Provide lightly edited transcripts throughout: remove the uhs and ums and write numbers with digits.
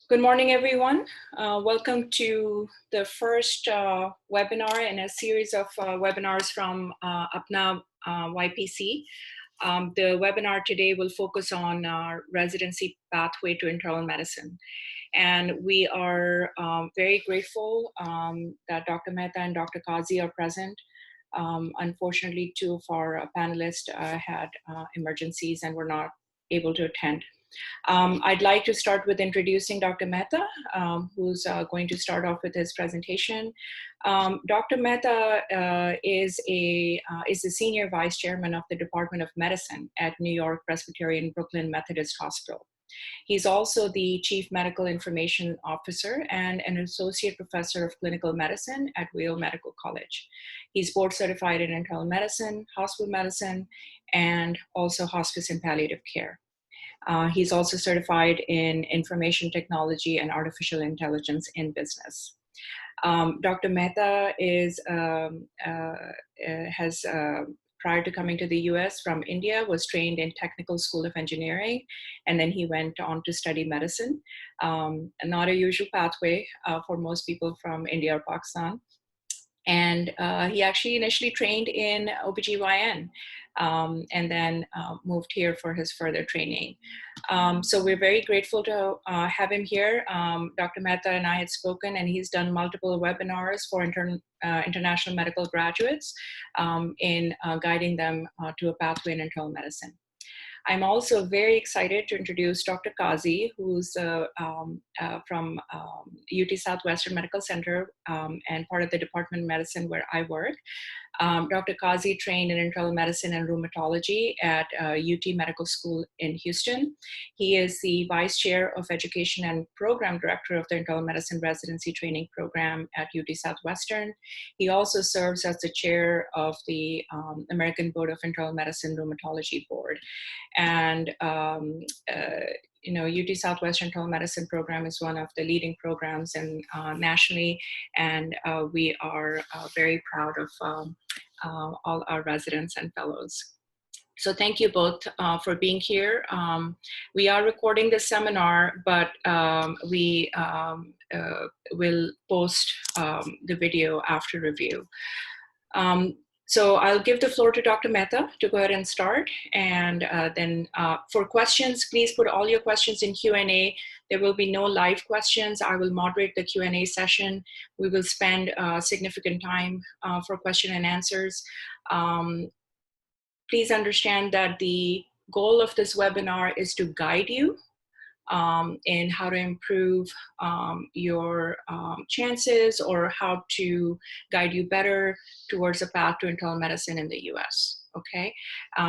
Good morning, everyone. Welcome to the first webinar in a series of webinars from Apna YPC. The webinar today will focus on residency pathway to internal medicine. And we are very grateful that Dr. Mehta and Dr. Kazi are present. Unfortunately, two of our panelists had emergencies and were not able to attend. I'd like to start with introducing Dr. Mehta, who's going to start off with his presentation. Dr. Mehta is the Senior Vice Chairman of the Department of Medicine at New York Presbyterian Brooklyn Methodist Hospital. He's also the Chief Medical Information Officer and an Associate Professor of Clinical Medicine at Weill Medical College. He's board certified in internal medicine, hospital medicine, and also hospice and palliative care. He's also certified in information technology and artificial intelligence in business. Dr. Mehta prior to coming to the US from India, was trained in Technical School of Engineering, and then he went on to study medicine. Not a usual pathway for most people from India or Pakistan. And he actually initially trained in OBGYN and then moved here for his further training. So we're very grateful to have him here. Dr. Mehta and I had spoken, and he's done multiple webinars for international medical graduates in guiding them to a pathway in internal medicine. I'm also very excited to introduce Dr. Kazi, who's from UT Southwestern Medical Center and part of the Department of Medicine where I work. Dr. Kazi trained in internal medicine and rheumatology at UT Medical School in Houston. He is the Vice Chair of Education and Program Director of the Internal Medicine Residency Training Program at UT Southwestern. He also serves as the Chair of the American Board of Internal Medicine Rheumatology Board. And UT Southwestern Internal Medicine program is one of the leading programs nationally, and we are very proud of all our residents and fellows. So thank you both for being here. We are recording this seminar, but we will post the video after review. So I'll give the floor to Dr. Mehta to go ahead and start. And then for questions, please put all your questions in Q&A. There will be no live questions. I will moderate the Q&A session. We will spend significant time for question and answers. Please understand that the goal of this webinar is to guide you in how to improve your chances or how to guide you better towards a path to internal medicine in the US. Okay,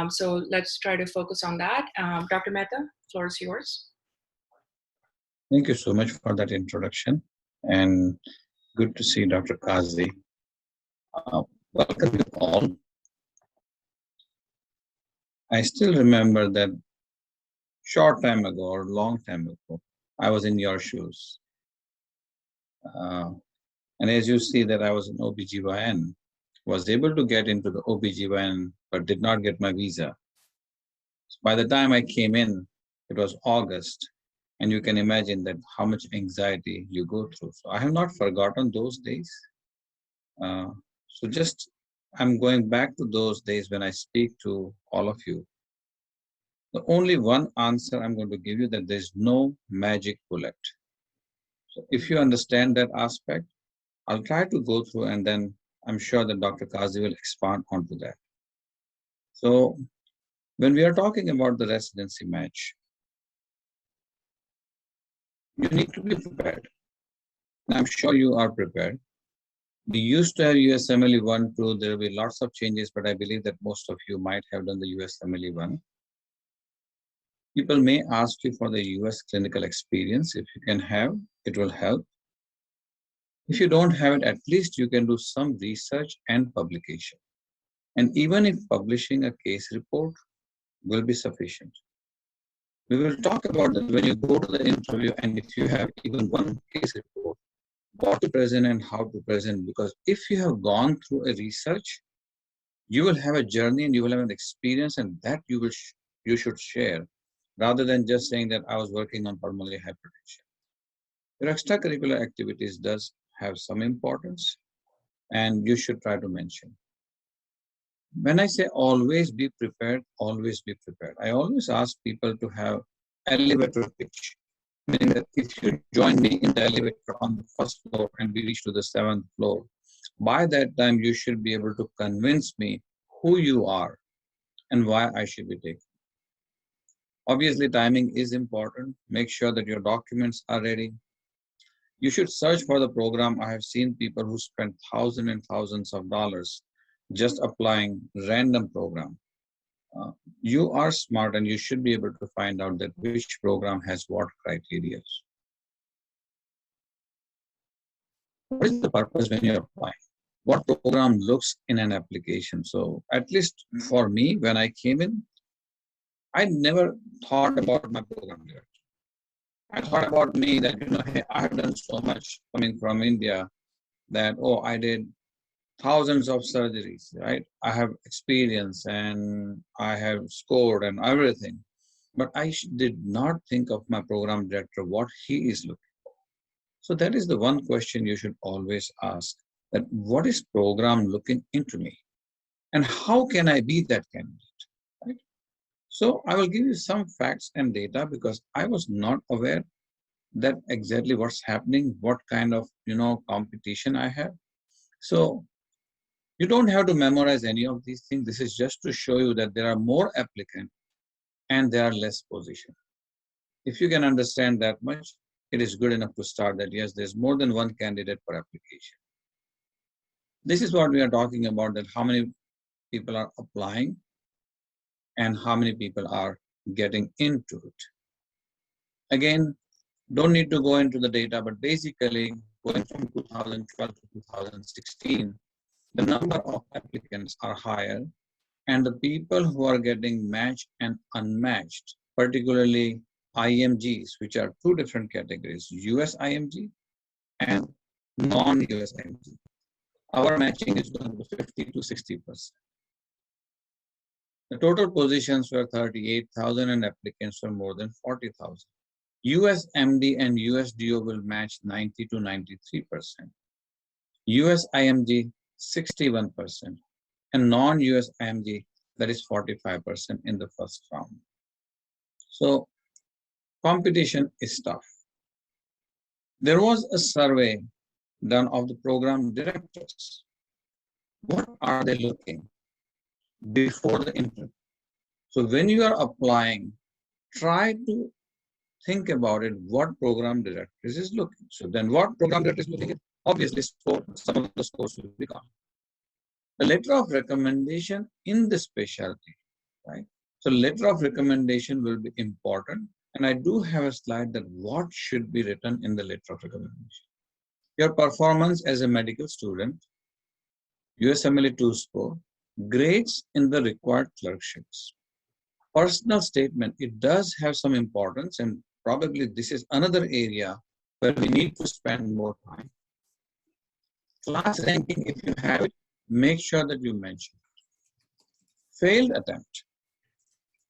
so let's try to focus on that. Dr. Mehta, the floor is yours. Thank you so much for that introduction, and good to see Dr. Kazi. Welcome you all. I still remember that short time ago or long time ago, I was in your shoes. And as you see that I was an OBGYN, was able to get into the OBGYN, but did not get my visa. So by the time I came in, it was August, and you can imagine that how much anxiety you go through. So I have not forgotten those days. I'm going back to those days when I speak to all of you. The only one answer I'm going to give you that there's no magic bullet. So if you understand that aspect, I'll try to go through, and then I'm sure that Dr. Kazi will expand onto that. So when we are talking about the residency match, you need to be prepared. And I'm sure you are prepared. We used to have USMLE 1, 2. There will be lots of changes, but I believe that most of you might have done the USMLE 1. People may ask you for the US clinical experience. If you can have, it will help. If you don't have it, at least you can do some research and publication. And even if publishing a case report will be sufficient. We will talk about that when you go to the interview, and if you have even one case report, what to present and how to present. Because if you have gone through a research, you will have a journey and you will have an experience, and that you should share, rather than just saying that I was working on pulmonary hypertension. Your extracurricular activities does have some importance and you should try to mention. When I say always be prepared, always be prepared. I always ask people to have elevator pitch, meaning that if you join me in the elevator on the first floor and we reach to the seventh floor, by that time you should be able to convince me who you are and why I should be taken. Obviously, timing is important. Make sure that your documents are ready. You should search for the program. I have seen people who spend thousands and thousands of dollars just applying random program. Uh, you are smart and you should be able to find out that which program has what criteria. What is the purpose when you're applying? What program looks in an application? So at least for me, when I came in, I never thought about my program director. I thought about me that, hey, I have done so much coming from India that, oh, I did thousands of surgeries, right? I have experience and I have scored and everything. But I did not think of my program director, what he is looking for. So that is the one question you should always ask, that what is program looking into me? And how can I be that candidate, right? So I will give you some facts and data because I was not aware that exactly what's happening, what kind of, competition I have. So you don't have to memorize any of these things. This is just to show you that there are more applicants and there are less positions. If you can understand that much, it is good enough to start that, yes, there's more than one candidate per application. This is what we are talking about, that how many people are applying and how many people are getting into it. Again, don't need to go into the data, but basically going from 2012 to 2016, the number of applicants are higher and the people who are getting matched and unmatched, particularly IMGs, which are two different categories, US IMG and non-US IMG. Our matching is going to be 50 to 60%. The total positions were 38,000 and applicants were more than 40,000. US MD and US DO will match 90 to 93%. US IMG 61% and non-US IMG, that is 45% in the first round. So competition is tough. There was a survey done of the program directors. What are they looking before the interview? So when you are applying, try to think about it, what program director is looking. So then what program director is looking at? Obviously, some of the scores will be gone. The letter of recommendation in the specialty, right? So letter of recommendation will be important. And I do have a slide that what should be written in the letter of recommendation. Your performance as a medical student, USMLE 2 score, grades in the required clerkships. Personal statement, it does have some importance and probably this is another area where we need to spend more time. Class ranking, if you have it, make sure that you mention it. Failed attempt.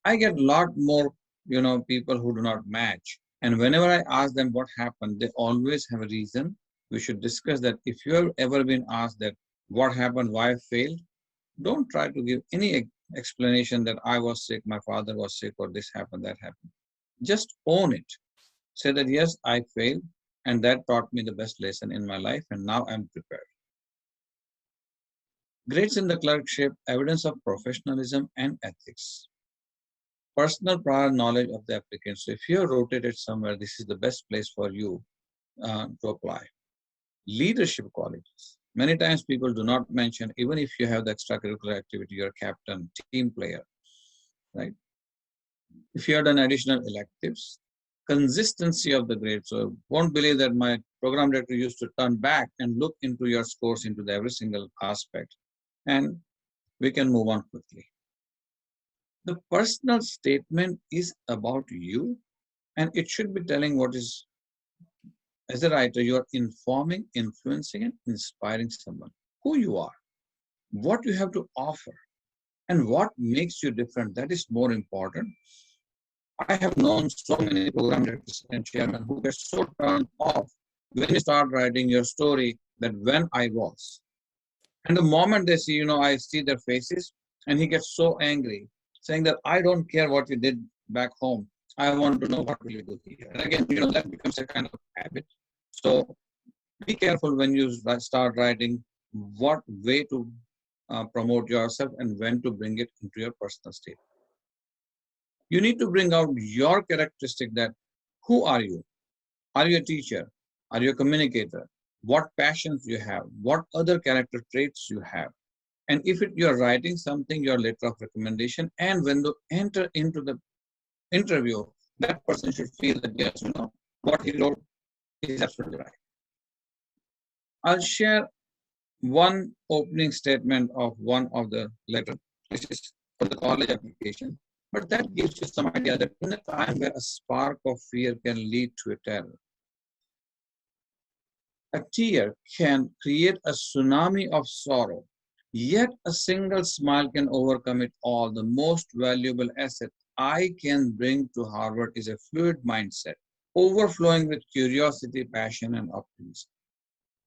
I get a lot more, people who do not match. And whenever I ask them what happened, they always have a reason. We should discuss that. If you have ever been asked that what happened, why I failed, don't try to give any explanation that I was sick, my father was sick, or this happened, that happened. Just own it. Say that, yes, I failed, and that taught me the best lesson in my life, and now I'm prepared. Grades in the clerkship, evidence of professionalism and ethics. Personal prior knowledge of the applicant. So if you're rotated somewhere, this is the best place for you to apply. Leadership qualities. Many times people do not mention, even if you have the extracurricular activity, you're captain, team player, right? If you have done additional electives, consistency of the grade. So won't believe that my program director used to turn back and look into your scores into every single aspect. And we can move on quickly. The personal statement is about you and it should be telling what is, as a writer, you are informing, influencing and inspiring someone, who you are, what you have to offer and what makes you different. That is more important. I have known so many program directors and chairmen who get so turned off when you start writing your story that when I was. And the moment they see, I see their faces, and he gets so angry, saying that I don't care what you did back home. I want to know what will you do here. And again, that becomes a kind of habit. So be careful when you start writing what way to promote yourself and when to bring it into your personal state. You need to bring out your characteristic that who are you? Are you a teacher? Are you a communicator? What passions you have? What other character traits you have? And if you're writing something, your letter of recommendation, and when you enter into the interview, that person should feel that yes, what he wrote is absolutely right. I'll share one opening statement of one of the letters. This is for the college application. But that gives you some idea that in a time where a spark of fear can lead to a terror, a tear can create a tsunami of sorrow, yet a single smile can overcome it all. The most valuable asset I can bring to Harvard is a fluid mindset, overflowing with curiosity, passion, and optimism.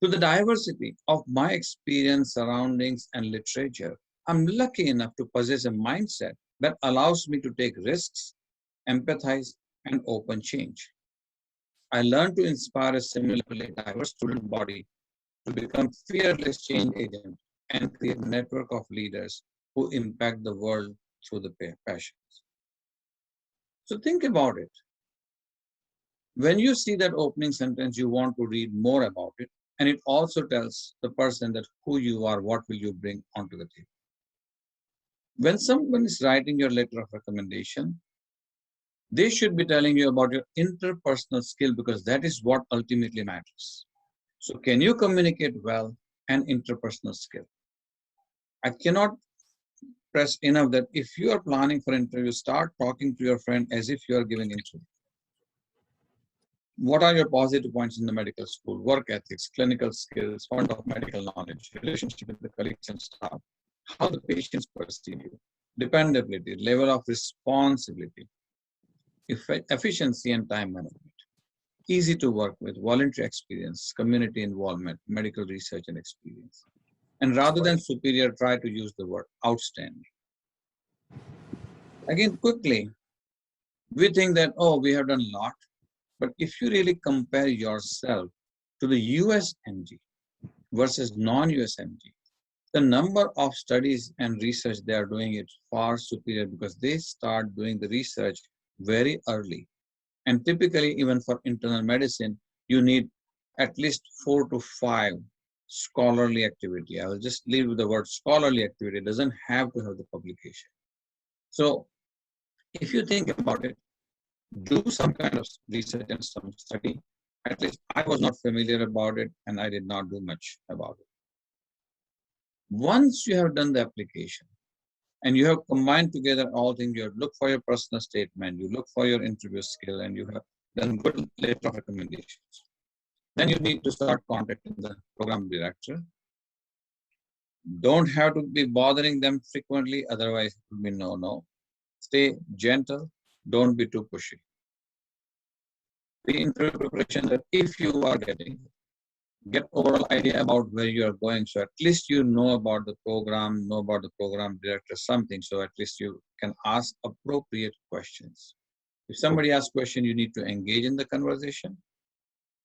To the diversity of my experience, surroundings, and literature, I'm lucky enough to possess a mindset that allows me to take risks, empathize, and open change. I learned to inspire a similarly diverse student body to become fearless change agents and create a network of leaders who impact the world through the passions. So think about it. When you see that opening sentence, you want to read more about it. And it also tells the person that who you are, what will you bring onto the table. When someone is writing your letter of recommendation, they should be telling you about your interpersonal skill because that is what ultimately matters. So can you communicate well and interpersonal skill? I cannot press enough that if you are planning for interview, start talking to your friend as if you are giving interview. What are your positive points in the medical school? Work ethics, clinical skills, fund of medical knowledge, relationship with the colleagues and staff, how the patients perceive you, dependability, level of responsibility, efficiency and time management, easy to work with, voluntary experience, community involvement, medical research and experience. And rather than superior, try to use the word outstanding. Again, quickly, we think that, oh, we have done a lot. But if you really compare yourself to the US MG versus non-US MG, the number of studies and research they are doing is far superior because they start doing the research very early. And typically, even for internal medicine, you need at least 4 to 5 scholarly activity. I will just leave with the word scholarly activity. It doesn't have to have the publication. So if you think about it, do some kind of research and some study. At least I was not familiar about it and I did not do much about it. Once you have done the application and you have combined together all things, you look for your personal statement, you look for your interview skill, and you have done good letter of recommendations. Then you need to start contacting the program director. Don't have to be bothering them frequently, otherwise it will be no. Stay gentle, don't be too pushy. The interview preparation that if you are get overall idea about where you are going. So at least you know about the program, know about the program director, something. So at least you can ask appropriate questions. If somebody asks a question, you need to engage in the conversation.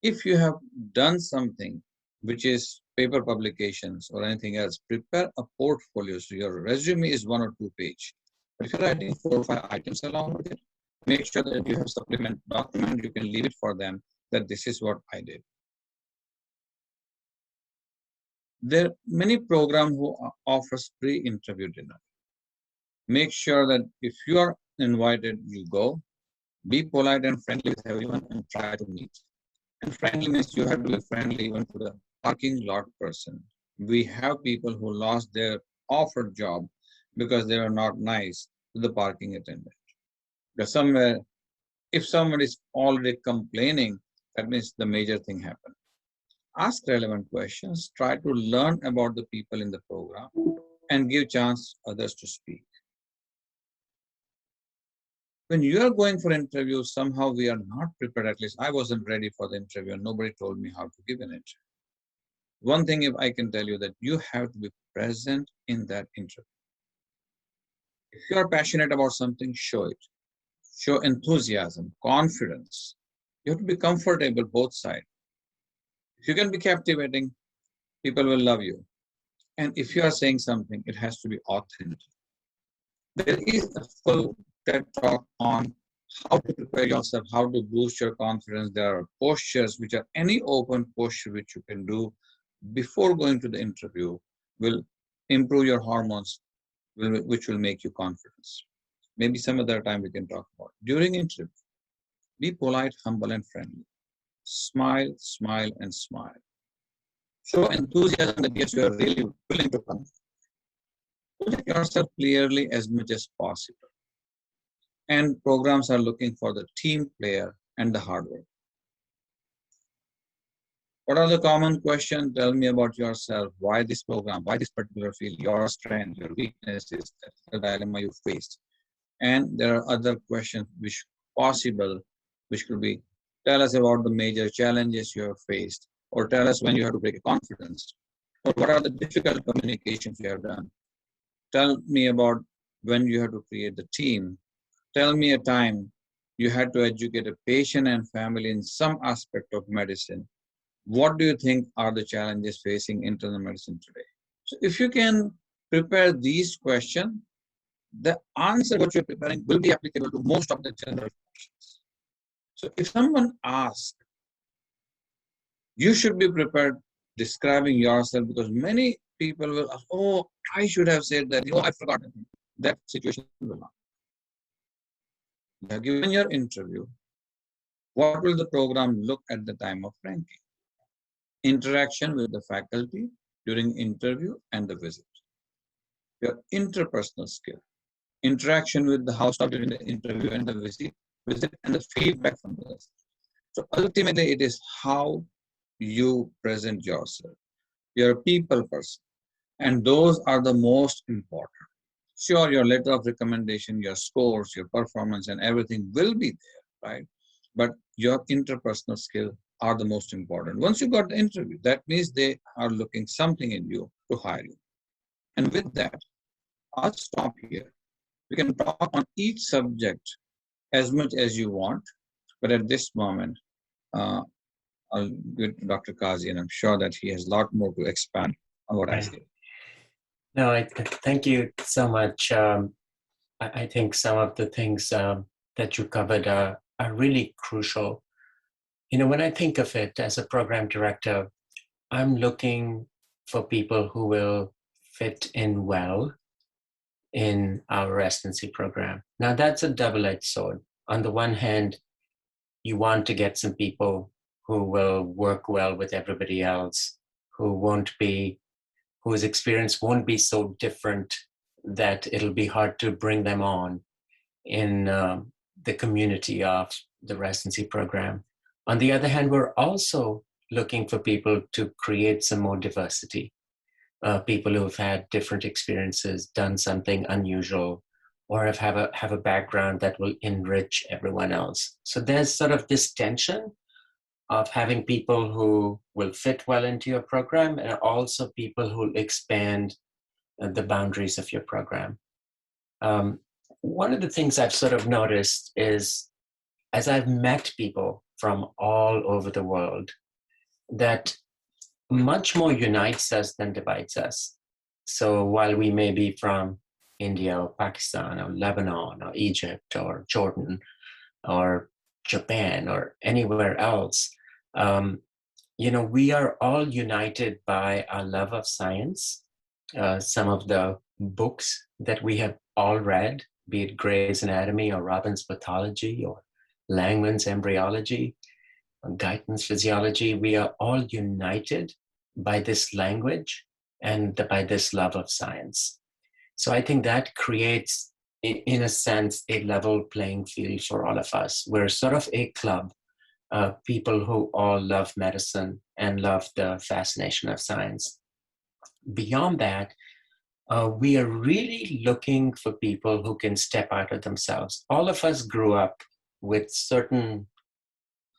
If you have done something which is paper publications or anything else, prepare a portfolio. So your resume is 1 or 2 pages. But if you're writing 4 or 5 items along with it, make sure that you have supplement document. You can leave it for them that this is what I did. There are many programs who offers pre-interview dinner. Make sure that if you are invited, you go. Be polite and friendly with everyone and try to meet. And friendly means you have to be friendly even to the parking lot person. We have people who lost their offered job because they were not nice to the parking attendant. Because somewhere, if someone is already complaining, that means the major thing happened. Ask relevant questions, try to learn about the people in the program, and give chance others to speak. When you are going for interview, somehow we are not prepared. At least I wasn't ready for the interview and nobody told me how to give an interview. One thing if I can tell you that you have to be present in that interview. If you are passionate about something, show it. Show enthusiasm, confidence. You have to be comfortable both sides. If you can be captivating, people will love you. And if you are saying something, it has to be authentic. There is a full TED talk on how to prepare yourself, how to boost your confidence. There are postures which are any open posture which you can do before going to the interview will improve your hormones, which will make you confident. Maybe some other time we can talk about. During interview, be polite, humble, and friendly. Smile, smile, and smile. Show enthusiasm that yes, you are really willing to come. Present yourself clearly as much as possible. And programs are looking for the team player and the hard work. What are the common questions? Tell me about yourself. Why this program? Why this particular field? Your strengths, your weaknesses, the dilemma you faced. And there are other questions which possible, which could be, tell us about the major challenges you have faced, or tell us when you have to break a confidence, or what are the difficult communications you have done. Tell me about when you have to create the team. Tell me a time you had to educate a patient and family in some aspect of medicine. What do you think are the challenges facing internal medicine today? So if you can prepare these questions, the answer what you're preparing will be applicable to most of the general questions. So if someone asks, you should be prepared describing yourself, because many people will ask, oh, I should have said that, oh, I forgot. That situation will not. You have given your interview. What will the program look at the time of ranking? Interaction with the faculty during interview and the visit. Your interpersonal skill. Interaction with the house staff during the interview and the visit and the feedback from others. So ultimately, it is how you present yourself. You're a people person, and those are the most important. Sure, your letter of recommendation, your scores, your performance, and everything will be there, right? But your interpersonal skill are the most important. Once you got the interview, that means they are looking something in you to hire you. And with that, I'll stop here. We can talk on each subject as much as you want, but at this moment, I'll give to Dr. Kazi, and I'm sure that he has a lot more to expand on what I said. No, thank you so much. I think some of the things that you covered are really crucial. You know, when I think of it as a program director, I'm looking for people who will fit in well in our residency program. Now, that's a double-edged sword. On the one hand, you want to get some people who will work well with everybody else, whose experience won't be so different that it'll be hard to bring them on in the community of the residency program. On the other hand, we're also looking for people to create some more diversity. People who've had different experiences, done something unusual, or have a background that will enrich everyone else. So there's sort of this tension of having people who will fit well into your program, and also people who will expand the boundaries of your program. One of the things I've sort of noticed is, as I've met people from all over the world, that much more unites us than divides us. So while we may be from India or Pakistan or Lebanon or Egypt or Jordan or Japan or anywhere else, we are all united by our love of science. Some of the books that we have all read, be it Gray's Anatomy or Robbins Pathology or Langman's Embryology, or Guyton's Physiology, we are all united by this language and by this love of science. So I think that creates, in a sense, a level playing field for all of us. We're sort of a club of people who all love medicine and love the fascination of science. Beyond that, we are really looking for people who can step out of themselves. All of us grew up with certain,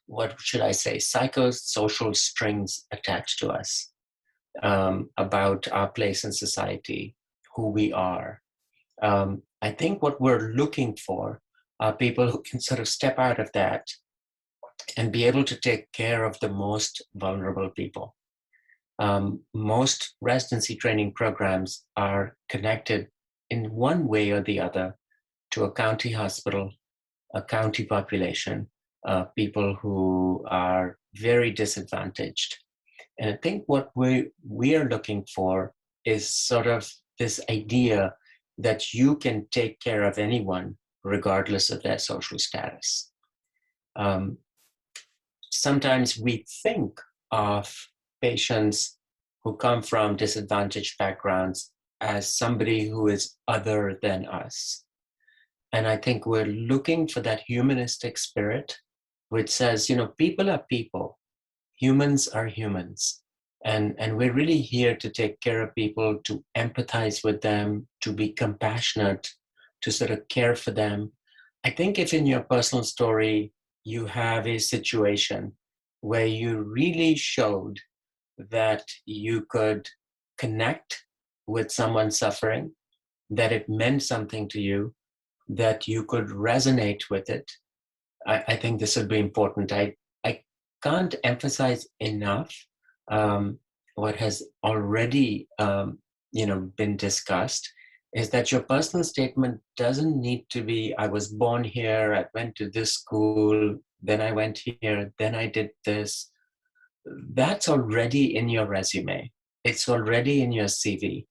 what should I say, psychosocial strings attached to us about our place in society, who we are. I think what we're looking for are people who can sort of step out of that and be able to take care of the most vulnerable people. Most residency training programs are connected in one way or the other to a county hospital, a county population, people who are very disadvantaged. And I think what we are looking for is sort of this idea that you can take care of anyone regardless of their social status. Sometimes we think of patients who come from disadvantaged backgrounds as somebody who is other than us. And I think we're looking for that humanistic spirit, which says, you know, people are people, humans are humans. And we're really here to take care of people, to empathize with them, to be compassionate, to sort of care for them. I think if in your personal story, you have a situation where you really showed that you could connect with someone suffering, that it meant something to you, that you could resonate with it, I think this would be important. I can't emphasize enough what has already been discussed, is that your personal statement doesn't need to be, I was born here, I went to this school, then I went here, then I did this. That's already in your resume. It's already in your CV.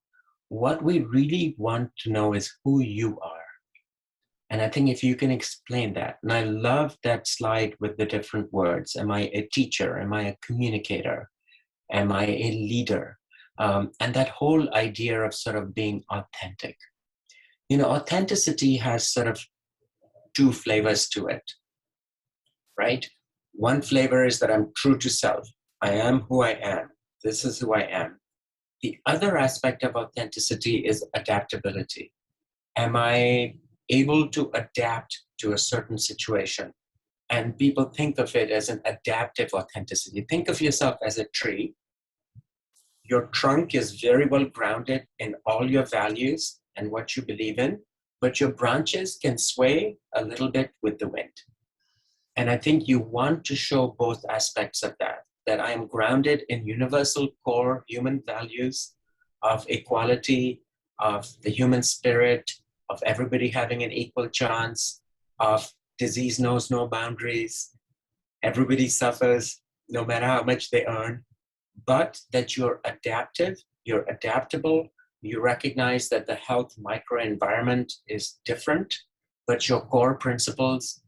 What we really want to know is who you are. And I think if you can explain that, and I love that slide with the different words. Am I a teacher? Am I a communicator? Am I a leader? And that whole idea of sort of being authentic. You know, authenticity has sort of two flavors to it, right? One flavor is that I'm true to self. I am who I am. This is who I am. The other aspect of authenticity is adaptability. Am I able to adapt to a certain situation? And people think of it as an adaptive authenticity. Think of yourself as a tree. Your trunk is very well grounded in all your values and what you believe in, but your branches can sway a little bit with the wind. And I think you want to show both aspects of that I am grounded in universal core human values of equality, of the human spirit, of everybody having an equal chance, of disease knows no boundaries, everybody suffers no matter how much they earn, but that you're adaptive, you're adaptable, you recognize that the health microenvironment is different, but your core principles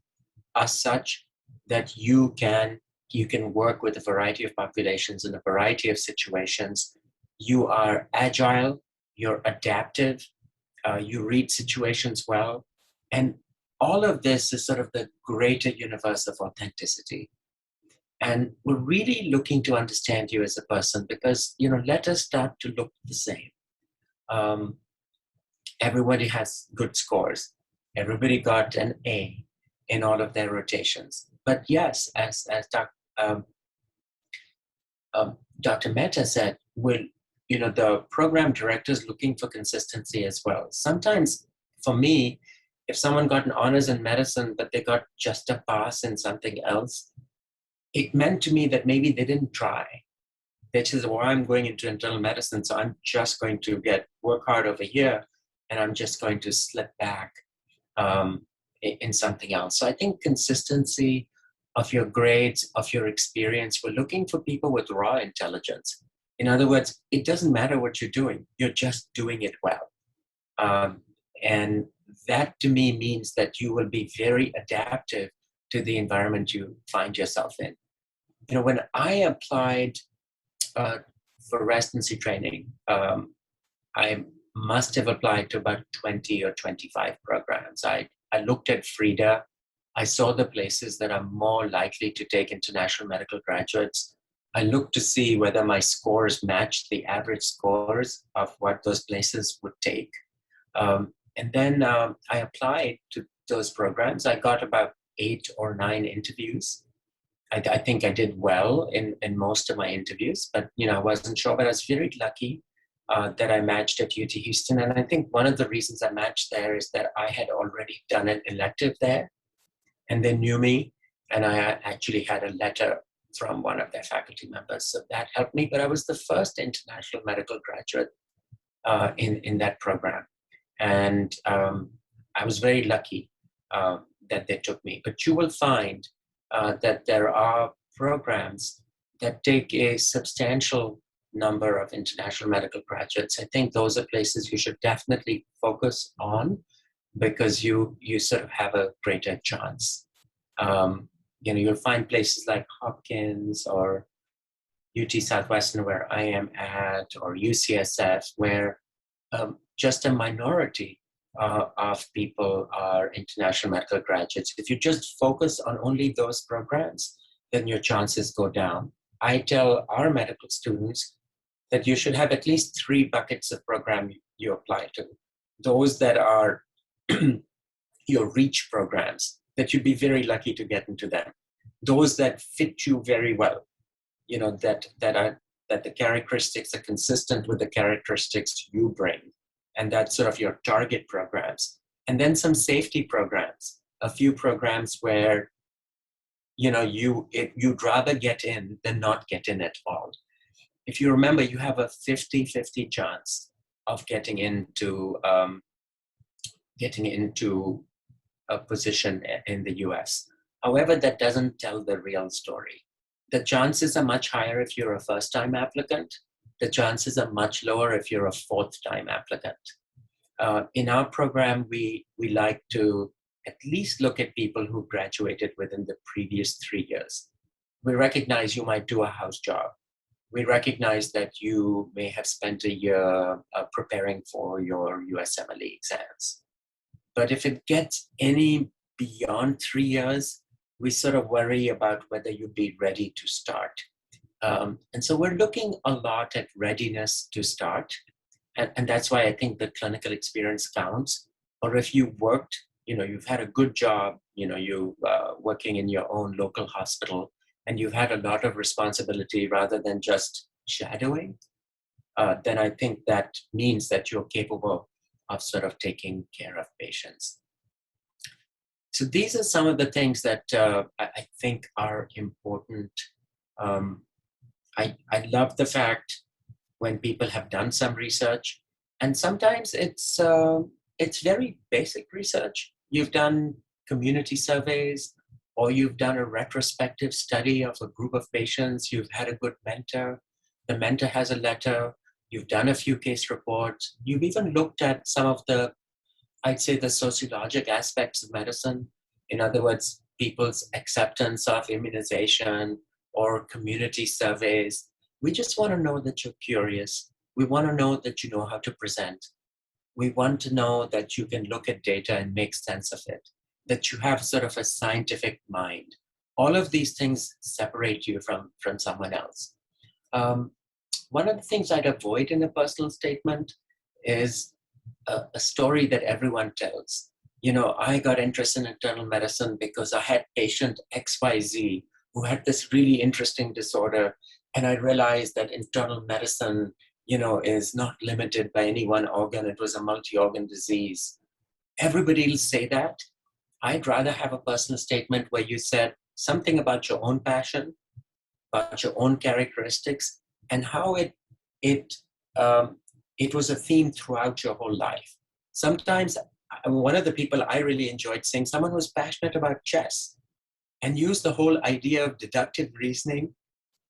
are such that you can work with a variety of populations in a variety of situations. You are agile, you're adaptive, you read situations well, and all of this is sort of the greater universe of authenticity. And we're really looking to understand you as a person because, you know, let us start to look the same. Everybody has good scores. Everybody got an A in all of their rotations. But yes, as Dr. Mehta said, the program director is looking for consistency as well. Sometimes, for me, if someone got an honors in medicine, but they got just a pass in something else, it meant to me that maybe they didn't try. Which is why I'm going into internal medicine, so I'm just going to work hard over here, and I'm just going to slip back in something else. So I think consistency of your grades, of your experience, we're looking for people with raw intelligence. In other words, it doesn't matter what you're doing, you're just doing it well. And that to me means that you will be very adaptive to the environment you find yourself in. You know, when I applied for residency training, I must have applied to about 20 or 25 programs. I looked at FRIDA. I saw the places that are more likely to take international medical graduates. I looked to see whether my scores matched the average scores of what those places would take. And then I applied to those programs. I got about 8 or 9 interviews. I think I did well in most of my interviews, but I wasn't sure. But I was very lucky that I matched at UT Houston. And I think one of the reasons I matched there is that I had already done an elective there, and they knew me, and I actually had a letter from one of their faculty members. So that helped me. But I was the first international medical graduate in that program. And I was very lucky that they took me. But you will find that there are programs that take a substantial number of international medical graduates. I think those are places you should definitely focus on, because you sort of have a greater chance. You'll find places like Hopkins or UT Southwestern, where I am at, or UCSF, where just a minority of people are international medical graduates. If you just focus on only those programs, then your chances go down. I tell our medical students that you should have at least 3 buckets of program you apply to. Those that are your reach programs, that you'd be very lucky to get into them. Those that fit you very well, that the characteristics are consistent with the characteristics you bring. And that's sort of your target programs. And then some safety programs, a few programs where, you'd rather get in than not get in at all. If you remember, you have a 50-50 chance of getting into a position in the US. However, that doesn't tell the real story. The chances are much higher if you're a first-time applicant. The chances are much lower if you're a fourth-time applicant. In our program, we like to at least look at people who graduated within the previous 3 years. We recognize you might do a house job. We recognize that you may have spent a year preparing for your USMLE exams. But if it gets any beyond 3 years, we sort of worry about whether you'd be ready to start. And so we're looking a lot at readiness to start. And that's why I think the clinical experience counts. Or if you worked, you've had a good job, you working in your own local hospital, and you've had a lot of responsibility rather than just shadowing, then I think that means that you're capable of sort of taking care of patients. So these are some of the things that I think are important. I love the fact when people have done some research, and sometimes it's very basic research. You've done community surveys, or you've done a retrospective study of a group of patients. You've had a good mentor. The mentor has a letter. You've done a few case reports. You've even looked at some of the, I'd say, the sociologic aspects of medicine. In other words, people's acceptance of immunization or community surveys. We just want to know that you're curious. We want to know that you know how to present. We want to know that you can look at data and make sense of it, that you have sort of a scientific mind. All of these things separate you from someone else. One of the things I'd avoid in a personal statement is a story that everyone tells. I got interested in internal medicine because I had patient XYZ who had this really interesting disorder, and I realized that internal medicine, is not limited by any one organ. It was a multi-organ disease. Everybody will say that. I'd rather have a personal statement where you said something about your own passion, about your own characteristics, and how it was a theme throughout your whole life. Sometimes one of the people I really enjoyed seeing, someone who was passionate about chess and used the whole idea of deductive reasoning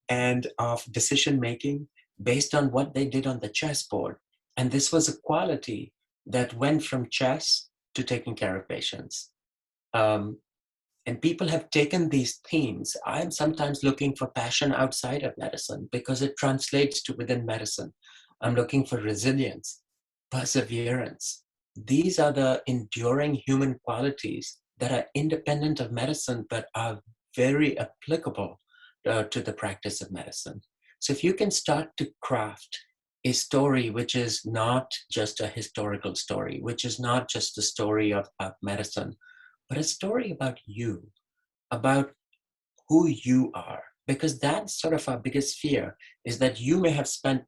and of decision making based on what they did on the chessboard. And this was a quality that went from chess to taking care of patients. And people have taken these themes. I'm sometimes looking for passion outside of medicine because it translates to within medicine. I'm looking for resilience, perseverance. These are the enduring human qualities that are independent of medicine, but are very applicable to the practice of medicine. So if you can start to craft a story which is not just a historical story, which is not just a story of medicine, but a story about you, about who you are, because that's sort of our biggest fear, is that you may have spent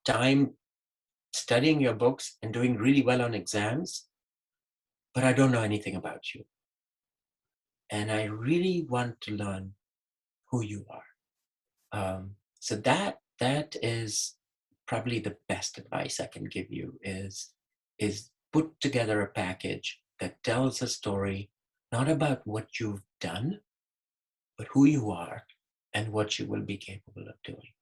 time studying your books and doing really well on exams, but I don't know anything about you. And I really want to learn who you are. So that is probably the best advice I can give you, is put together a package that tells a story, not about what you've done, but who you are and what you will be capable of doing.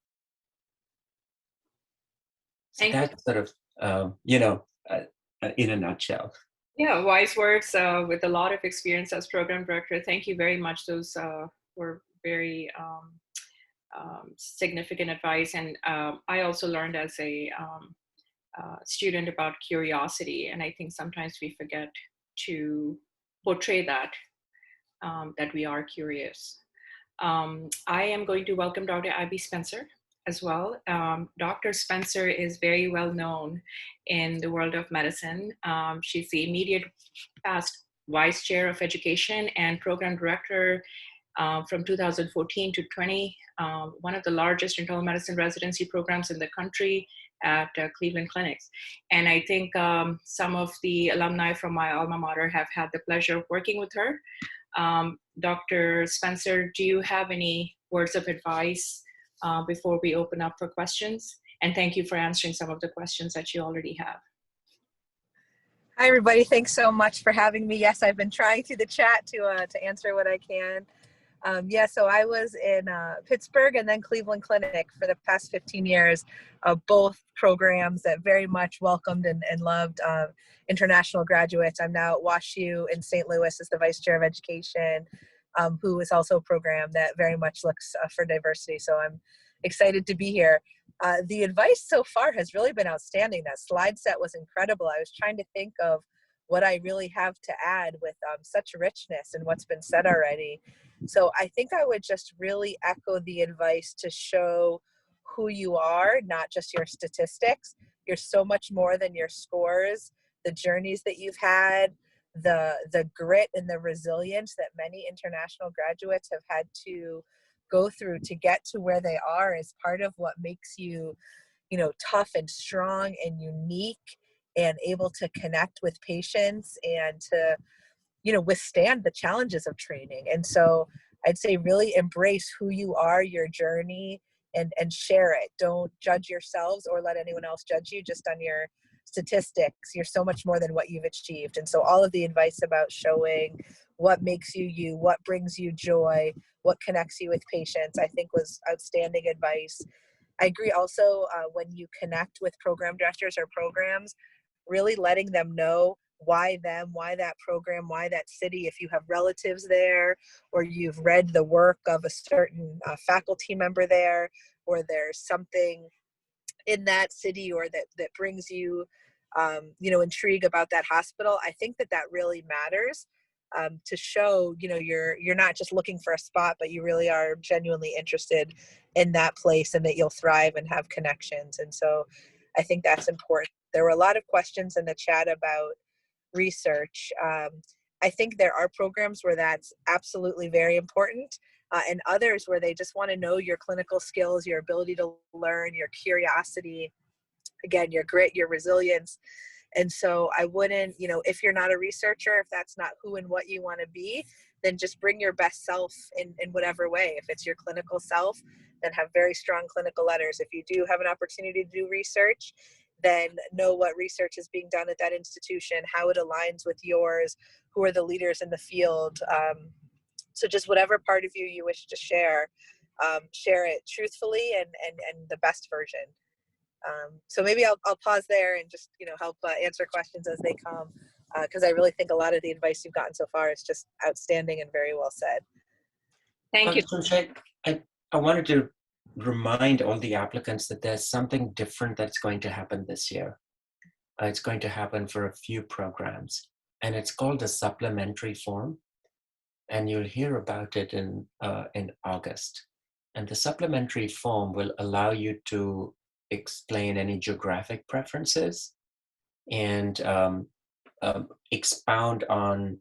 So that's sort of, in a nutshell. Yeah, wise words with a lot of experience as program director. Thank you very much. Those were very significant advice. And I also learned as a student about curiosity. And I think sometimes we forget to portray that, that we are curious. I am going to welcome Dr. Abby Spencer as well. Dr. Spencer is very well known in the world of medicine. She's the immediate past Vice Chair of Education and Program Director from 2014 to 20, one of the largest internal medicine residency programs in the country at Cleveland Clinics. And I think some of the alumni from my alma mater have had the pleasure of working with her. Dr. Spencer, do you have any words of advice before we open up for questions? And thank you for answering some of the questions that you already have. Hi, everybody. Thanks so much for having me. Yes, I've been trying through the chat to answer what I can. So I was in Pittsburgh and then Cleveland Clinic for the past 15 years, both programs that very much welcomed and loved international graduates. I'm now at WashU in St. Louis as the Vice Chair of Education, who is also a program that very much looks for diversity. So I'm excited to be here. The advice so far has really been outstanding. That slide set was incredible. I was trying to think of what I really have to add with such richness in what's been said already. So I think I would just really echo the advice to show who you are, not just your statistics. You're so much more than your scores, the journeys that you've had, the grit and the resilience that many international graduates have had to go through to get to where they are is part of what makes you, tough and strong and unique and able to connect with patients and to, withstand the challenges of training. And so I'd say really embrace who you are, your journey, and share it. Don't judge yourselves or let anyone else judge you just on your statistics. You're so much more than what you've achieved. And so all of the advice about showing what makes you you, what brings you joy, what connects you with patients, I think was outstanding advice. I agree also when you connect with program directors or programs, really letting them know why them, why that program, why that city. If you have relatives there, or you've read the work of a certain faculty member there, or there's something in that city or that brings you, intrigue about that hospital, I think that really matters to show, you're not just looking for a spot, but you really are genuinely interested in that place and that you'll thrive and have connections. And so I think that's important. There were a lot of questions in the chat about research. I think there are programs where that's absolutely very important, and others where they just want to know your clinical skills, your ability to learn, your curiosity, again, your grit, your resilience. And so I wouldn't, if you're not a researcher, if that's not who and what you want to be, then just bring your best self in whatever way. If it's your clinical self, then have very strong clinical letters. If you do have an opportunity to do research, then know what research is being done at that institution, how it aligns with yours, who are the leaders in the field. So just whatever part of you wish to share, share it truthfully and the best version. So maybe I'll pause there and just, help answer questions as they come, because I really think a lot of the advice you've gotten so far is just outstanding and very well said. Thank you. I wanted to remind all the applicants that there's something different that's going to happen this year. It's going to happen for a few programs, and it's called a supplementary form. and you'll hear about it in August. And the supplementary form will allow you to explain any geographic preferences and expound on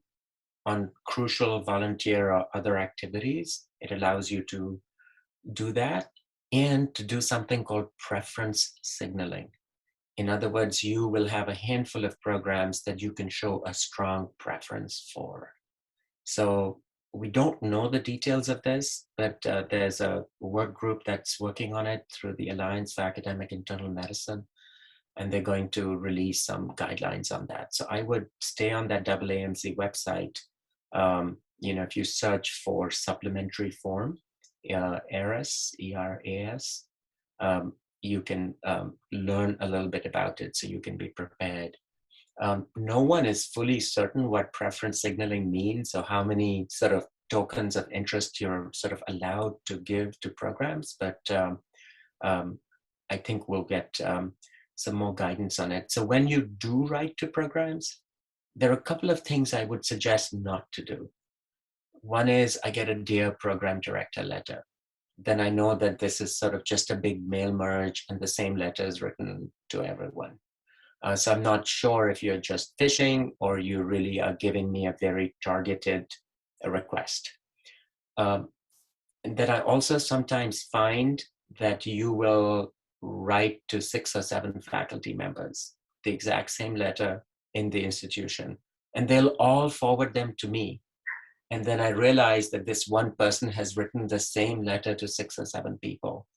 crucial volunteer or other activities. It allows you to do that and to do something called preference signaling. In other words, you will have a handful of programs that you can show a strong preference for. So we don't know the details of this, but there's a work group that's working on it through the Alliance for Academic Internal Medicine, and they're going to release some guidelines on that. So I would stay on that AAMC website. If you search for supplementary form, ERAS, E-R-A-S, you can learn a little bit about it so you can be prepared. No one is fully certain what preference signaling means or how many sort of tokens of interest you're sort of allowed to give to programs, but I think we'll get some more guidance on it. So when you do write to programs, there are a couple of things I would suggest not to do. One is I get a Dear Program Director letter. Then I know that this is sort of just a big mail merge and the same letter is written to everyone. So I'm not sure if you're just phishing or you really are giving me a very targeted request. And then I also sometimes find that you will write to 6 or 7 faculty members, the exact same letter in the institution, and they'll all forward them to me. And then I realize that this one person has written the same letter to 6 or 7 people.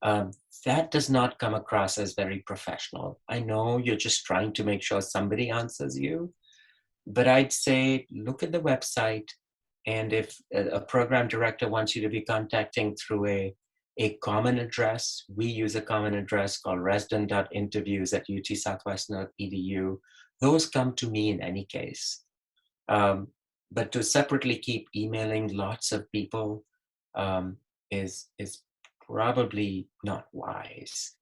That does not come across as very professional. I know you're just trying to make sure somebody answers you, but I'd say look at the website, and if a program director wants you to be contacting through a common address, we use a common address called resident.interviews@utsouthwestern.edu. Those come to me in any case. But to separately keep emailing lots of people is probably not wise.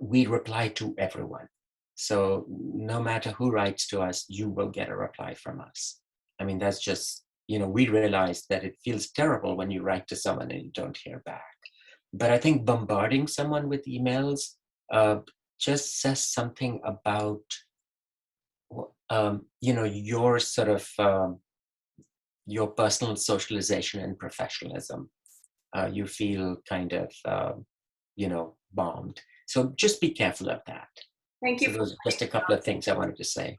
We reply to everyone. So no matter who writes to us, you will get a reply from us. I mean, that's just, we realize that it feels terrible when you write to someone and you don't hear back. But I think bombarding someone with emails just says something about, your sort of, your personal socialization and professionalism. You feel kind of, bombed. So just be careful of that. Thank you. So those are just a couple of things I wanted to say.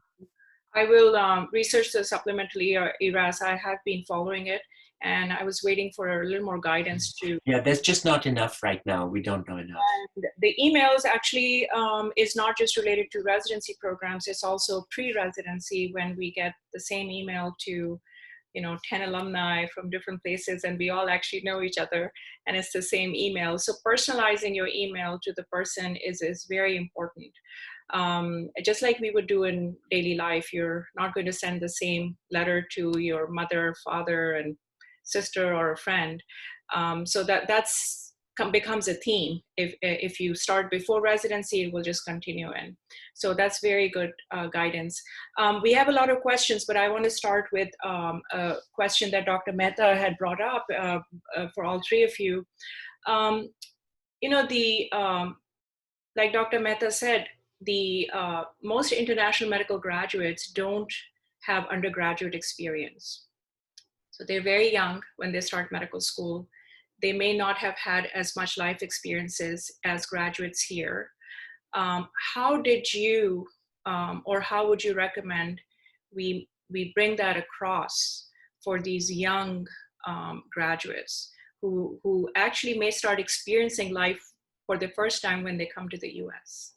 I will research the supplementary ERAS. I have been following it, and I was waiting for a little more guidance to. Yeah, there's just not enough right now. We don't know enough. And the emails actually is not just related to residency programs. It's also pre-residency when we get the same email to 10 alumni from different places, and we all actually know each other, and it's the same email. So personalizing your email to the person is very important. Just like we would do in daily life, you're not going to send the same letter to your mother, father, and sister or a friend. So that's becomes a theme. If you start before residency, it will just continue in. So that's very good guidance. We have a lot of questions, but I want to start with a question that Dr. Mehta had brought up for all three of you. Like Dr. Mehta said, the most international medical graduates don't have undergraduate experience. So they're very young when they start medical school. They may not have had as much life experiences as graduates here. How did you, or how would you recommend we bring that across for these young graduates who actually may start experiencing life for the first time when they come to the US?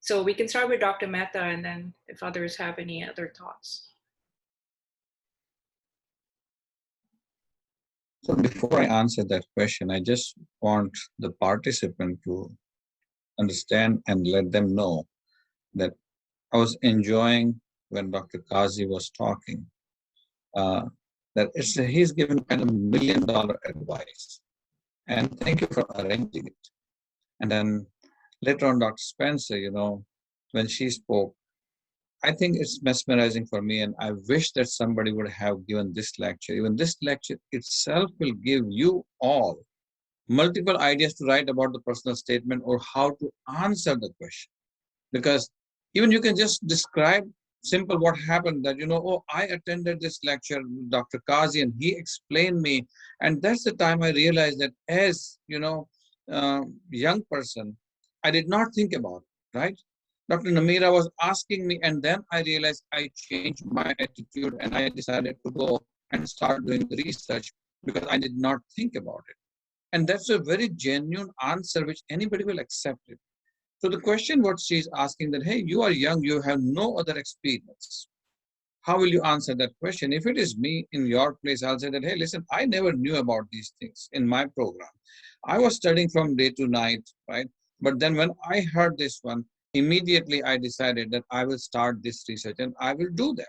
So we can start with Dr. Mehta, and then if others have any other thoughts. So before I answer that question, I just want the participant to understand and let them know that I was enjoying when Dr. Kazi was talking, that he's given kind of $1 million advice. And thank you for arranging it. And then later on, Dr. Spencer, when she spoke, I think it's mesmerizing for me, and I wish that somebody would have given this lecture. Even this lecture itself will give you all multiple ideas to write about the personal statement or how to answer the question. Because even you can just describe simple what happened, that, oh, I attended this lecture with Dr. Kazi and he explained me. And that's the time I realized that as, young person, I did not think about it, right? Dr. Namira was asking me, and then I realized I changed my attitude and I decided to go and start doing the research because I did not think about it. And that's a very genuine answer which anybody will accept it. So the question what she's asking that, hey, you are young, you have no other experience. How will you answer that question? If it is me in your place, I'll say that, hey, listen, I never knew about these things in my program. I was studying from day to night, right? But then when I heard this one, immediately I decided that I will start this research and I will do that.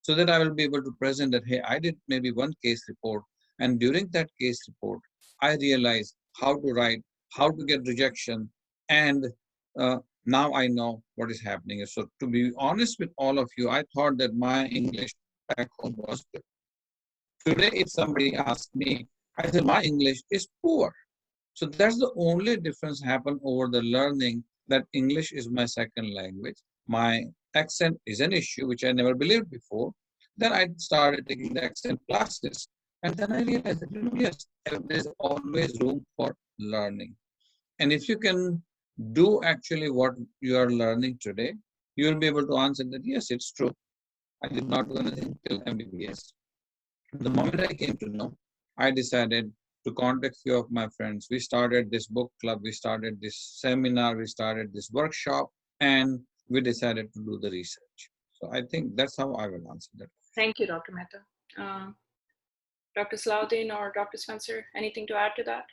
So that I will be able to present that, hey, I did maybe one case report. And during that case report, I realized how to write, how to get rejection, and now I know what is happening. So to be honest with all of you, I thought that my English back home was good. Today, if somebody asks me, I say my English is poor. So that's the only difference happened over the learning, that English is my second language. My accent is an issue, which I never believed before. Then I started taking the accent classes. And then I realized that, yes, there's always room for learning. And if you can do actually what you are learning today, you will be able to answer that, yes, it's true. I did not do anything till MBBS. The moment I came to know, I decided to contact few of my friends. We started this book club, we started this seminar, we started this workshop, and we decided to do the research. So I think that's how I will answer that. Thank you, Dr. Mehta. Dr. Salahuddin or Dr. Spencer, anything to add to that?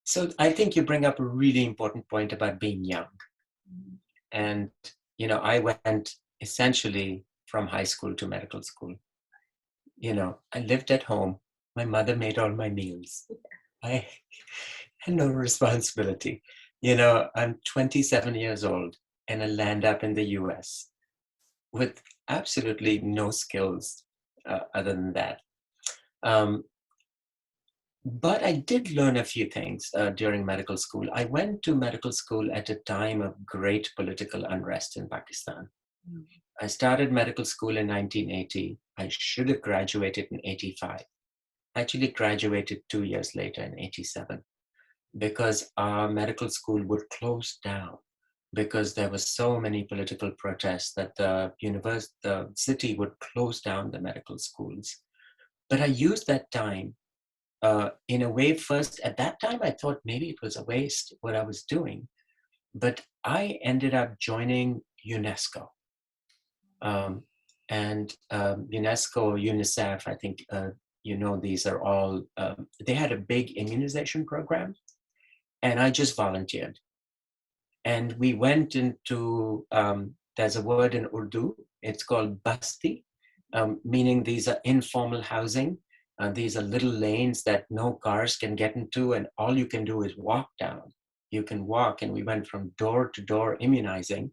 So I think you bring up a really important point about being young. And, I went essentially from high school to medical school. I lived at home. My mother made all my meals. I had no responsibility. I'm 27 years old and I land up in the US with absolutely no skills other than that. But I did learn a few things during medical school. I went to medical school at a time of great political unrest in Pakistan. I started medical school in 1980. I should have graduated in 85. Actually graduated 2 years later in 87 because our medical school would close down because there were so many political protests that the city would close down the medical schools. But I used that time in a way. First, at that time, I thought maybe it was a waste what I was doing, but I ended up joining UNESCO. UNESCO, UNICEF, I think, these are all, they had a big immunization program, and I just volunteered. And we went into, there's a word in Urdu, it's called basti, meaning these are informal housing. These are little lanes that no cars can get into, and all you can do is walk down. You can walk, and we went from door to door immunizing.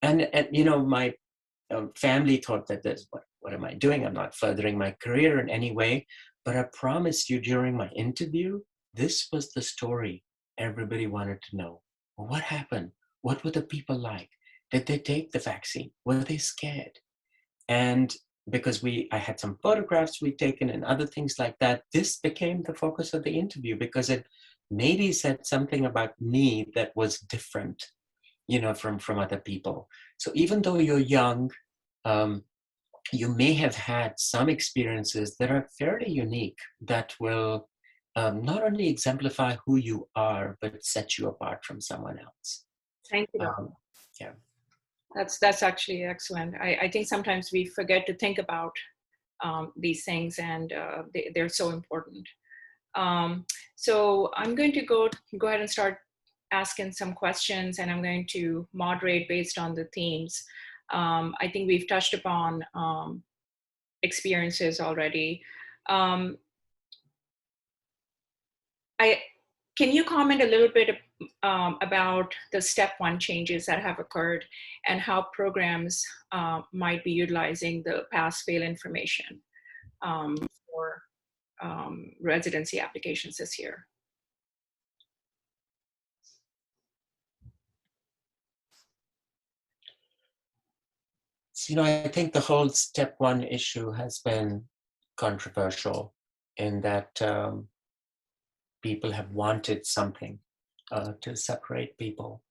And my family thought that what am I doing? I'm not furthering my career in any way. But I promised you during my interview, this was the story everybody wanted to know. Well, what happened? What were the people like? Did they take the vaccine? Were they scared? And because I had some photographs we'd taken and other things like that, this became the focus of the interview because it maybe said something about me that was different, from other people. So even though you're young, you may have had some experiences that are fairly unique that will not only exemplify who you are, but set you apart from someone else. Thank you. Yeah. That's actually excellent. I think sometimes we forget to think about these things, and they're so important. So I'm going to go ahead and start asking some questions, and I'm going to moderate based on the themes. I think we've touched upon experiences already. Can you comment a little bit about the step one changes that have occurred and how programs might be utilizing the pass-fail information for residency applications this year? So, I think the whole step one issue has been controversial in that people have wanted something to separate people.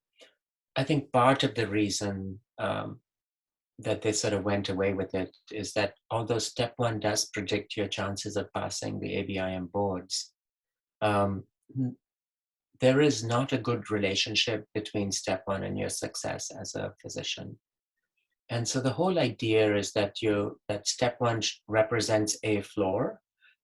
I think part of the reason that they sort of went away with it is that although step one does predict your chances of passing the ABIM boards, there is not a good relationship between step one and your success as a physician. And so the whole idea is that step one represents a floor,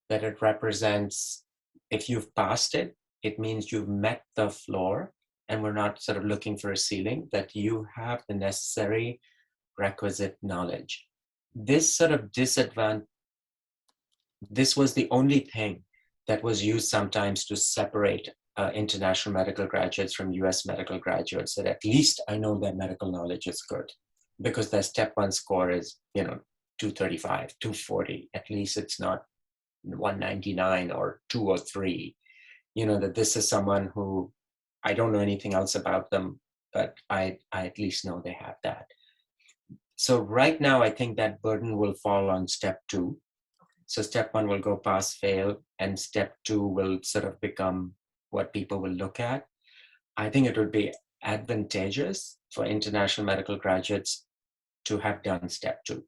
that it represents, if you've passed it, it means you've met the floor, and we're not sort of looking for a ceiling, that you have the necessary requisite knowledge. This sort of this was the only thing that was used sometimes to separate international medical graduates from US medical graduates, that at least I know their medical knowledge is good, because their step one score is, 235, 240. At least it's not 199 or 2 or 3. That this is someone who I don't know anything else about them, but I at least know they have that. So right now, I think that burden will fall on step two. So step one will go pass fail, and step two will sort of become what people will look at. I think it would be advantageous for international medical graduates to have done step two,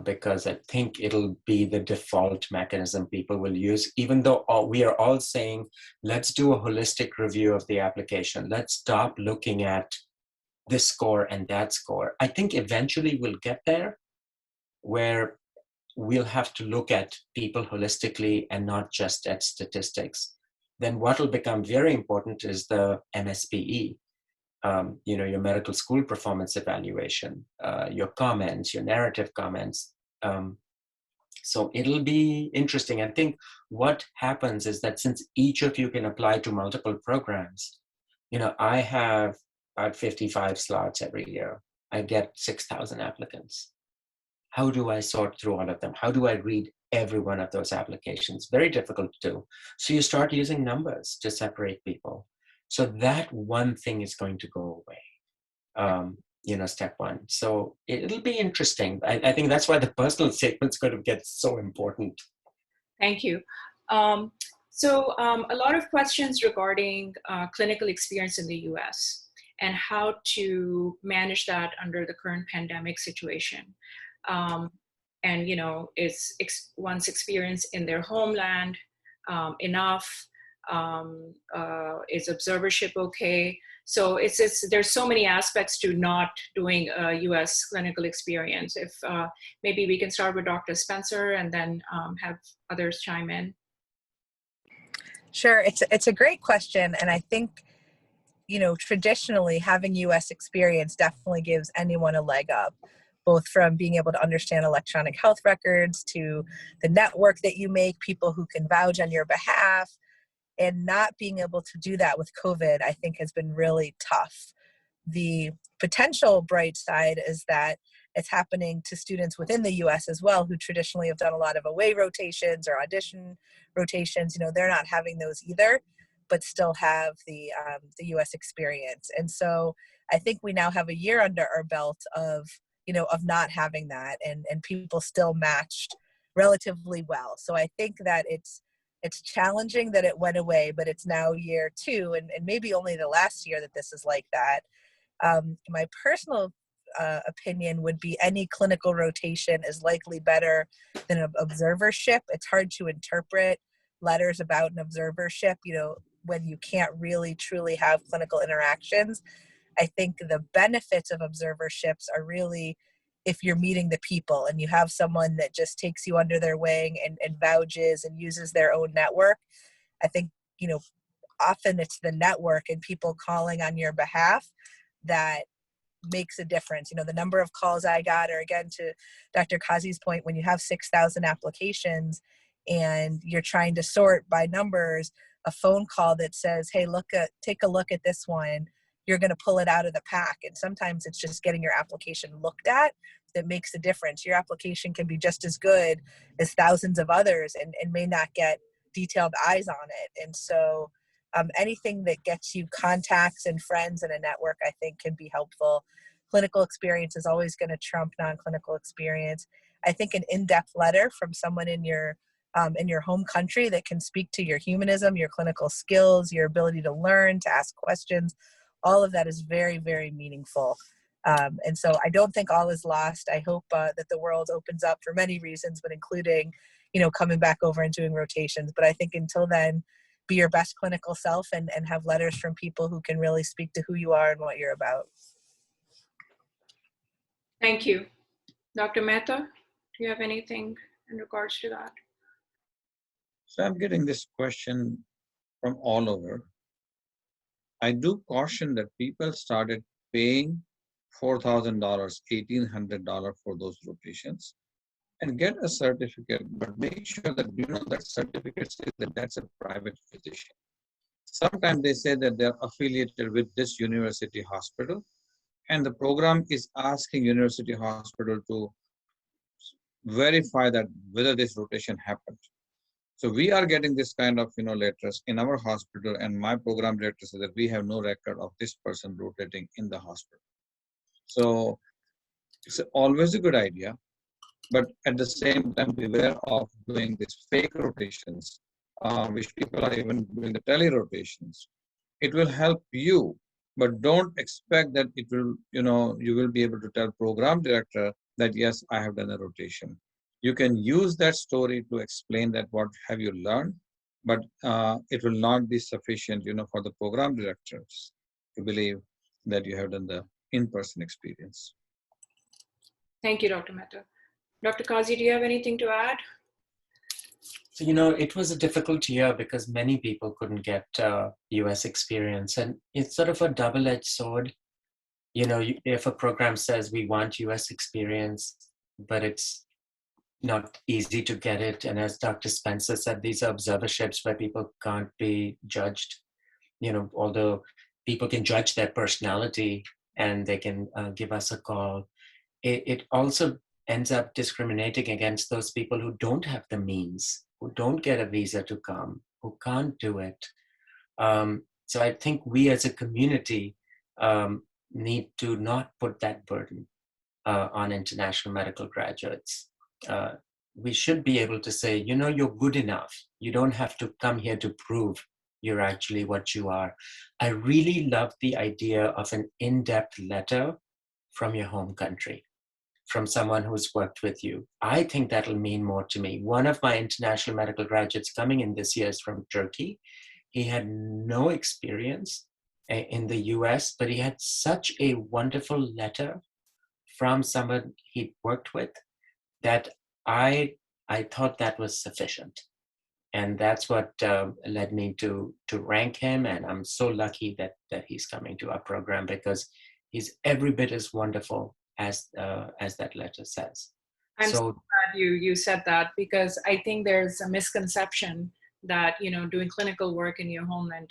because I think it'll be the default mechanism people will use, even though we are all saying, let's do a holistic review of the application. Let's stop looking at this score and that score. I think eventually we'll get there, where we'll have to look at people holistically and not just at statistics. Then what will become very important is the MSPE, your medical school performance evaluation, your comments, your narrative comments. So it'll be interesting. I think what happens is that since each of you can apply to multiple programs, I have about 55 slots every year. I get 6,000 applicants. How do I sort through all of them? How do I read every one of those applications? Very difficult to do. So you start using numbers to separate people. So that one thing is going to go away, step one. So it'll be interesting. I think that's why the personal statement's going to get so important. Thank you. So a lot of questions regarding clinical experience in the US and how to manage that under the current pandemic situation. And, is one's experience in their homeland enough? Is observership okay? So there's so many aspects to not doing a US clinical experience. If maybe we can start with Dr. Spencer and then have others chime in. Sure, it's a great question, and I think traditionally having US experience definitely gives anyone a leg up, both from being able to understand electronic health records to the network that you make, people who can vouch on your behalf. And not being able to do that with COVID, I think, has been really tough. The potential bright side is that it's happening to students within the US as well, who traditionally have done a lot of away rotations or audition rotations. They're not having those either, but still have the US experience. And so I think we now have a year under our belt of not having that, and people still matched relatively well. So I think that it's challenging that it went away, but it's now year 2, and maybe only the last year that this is like that. My personal opinion would be any clinical rotation is likely better than an observership. It's hard to interpret letters about an observership, when you can't really truly have clinical interactions. I think the benefits of observerships are really if you're meeting the people and you have someone that just takes you under their wing and vouches and uses their own network. I think, often it's the network and people calling on your behalf that makes a difference. The number of calls I got, or again, to Dr. Kazi's point, when you have 6,000 applications and you're trying to sort by numbers, a phone call that says, hey, take a look at this one, you're going to pull it out of the pack. And sometimes it's just getting your application looked at that makes a difference. Your application can be just as good as thousands of others and may not get detailed eyes on it. And so anything that gets you contacts and friends and a network, I think, can be helpful. Clinical experience is always going to trump non-clinical experience. I think an in-depth letter from someone in your home country that can speak to your humanism, your clinical skills, your ability to learn, to ask questions, all of that is very, very meaningful. And so I don't think all is lost. I hope that the world opens up for many reasons, but including, coming back over and doing rotations. But I think until then, be your best clinical self and have letters from people who can really speak to who you are and what you're about. Thank you. Dr. Mehta, do you have anything in regards to that? So I'm getting this question from all over. I do caution that people started paying $4,000, $1,800 for those rotations and get a certificate, but make sure that that certificate says that that's a private physician. Sometimes they say that they're affiliated with this university hospital, and the program is asking university hospital to verify that whether this rotation happened. So we are getting this kind of letters in our hospital, and my program director says that we have no record of this person rotating in the hospital. So it's always a good idea, but at the same time beware of doing these fake rotations, which people are even doing the tele rotations. It will help you, but don't expect that it will, you will be able to tell program director that yes, I have done a rotation. You can use that story to explain that what have you learned, but it will not be sufficient, for the program directors to believe that you have done the in-person experience. Thank you, Dr. Mehta. Dr. Kazi, do you have anything to add? So, it was a difficult year because many people couldn't get US experience, and it's sort of a double-edged sword. If a program says we want US experience, but it's not easy to get it. And as Dr. Spencer said, these are observerships where people can't be judged. Although people can judge their personality and they can give us a call, it also ends up discriminating against those people who don't have the means, who don't get a visa to come, who can't do it. So I think we as a community need to not put that burden on international medical graduates. We should be able to say, you're good enough. You don't have to come here to prove you're actually what you are. I really love the idea of an in-depth letter from your home country, from someone who's worked with you. I think that'll mean more to me. One of my international medical graduates coming in this year is from Turkey. He had no experience in the US, but he had such a wonderful letter from someone he'd worked with that I thought that was sufficient. And that's what led me to rank him. And I'm so lucky that he's coming to our program because he's every bit as wonderful as that letter says. I'm so glad you said that, because I think there's a misconception that doing clinical work in your homeland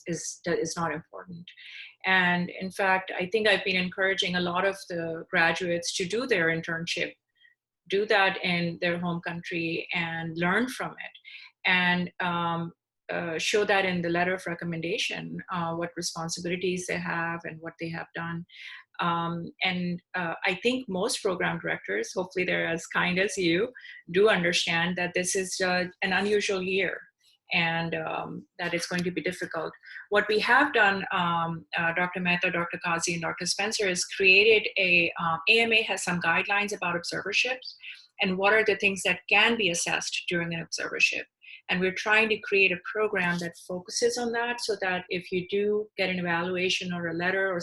is not important. And in fact, I think I've been encouraging a lot of the graduates to do their internship, do that in their home country and learn from it, and show that in the letter of recommendation, what responsibilities they have and what they have done. I think most program directors, hopefully they're as kind as you, do understand that this is an unusual year and that it's going to be difficult. What we have done, Dr. Mehta, Dr. Kazi, and Dr. Spencer, is created AMA has some guidelines about observerships and what are the things that can be assessed during an observership. And we're trying to create a program that focuses on that so that if you do get an evaluation or a letter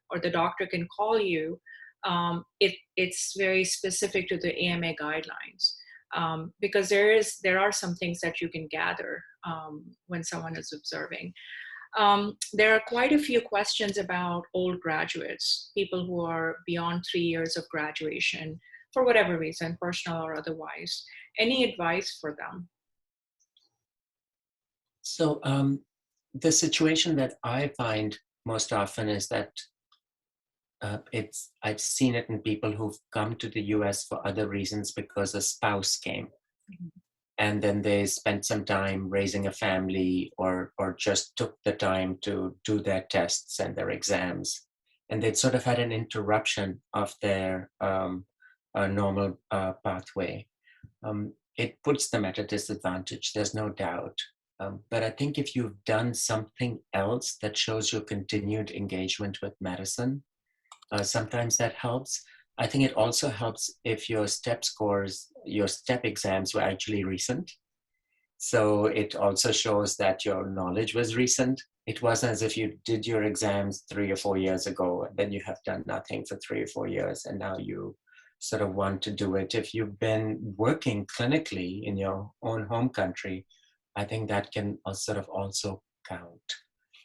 or the doctor can call you, it's very specific to the AMA guidelines. Because there are some things that you can gather when someone is observing. There are quite a few questions about old graduates, people who are beyond 3 years of graduation, for whatever reason, personal or otherwise. Any advice for them? So the situation that I find most often is that I've seen it in people who've come to the US for other reasons because a spouse came. And then they spent some time raising a family or just took the time to do their tests and their exams. And they'd sort of had an interruption of their normal pathway. It puts them at a disadvantage, there's no doubt. But I think if you've done something else that shows your continued engagement with medicine, sometimes that helps. I think it also helps if your step scores, your step exams were actually recent. So it also shows that your knowledge was recent. It wasn't as if you did your exams 3 or 4 years ago, and then you have done nothing for 3 or 4 years, and now you sort of want to do it. If you've been working clinically in your own home country, I think that can sort of also count.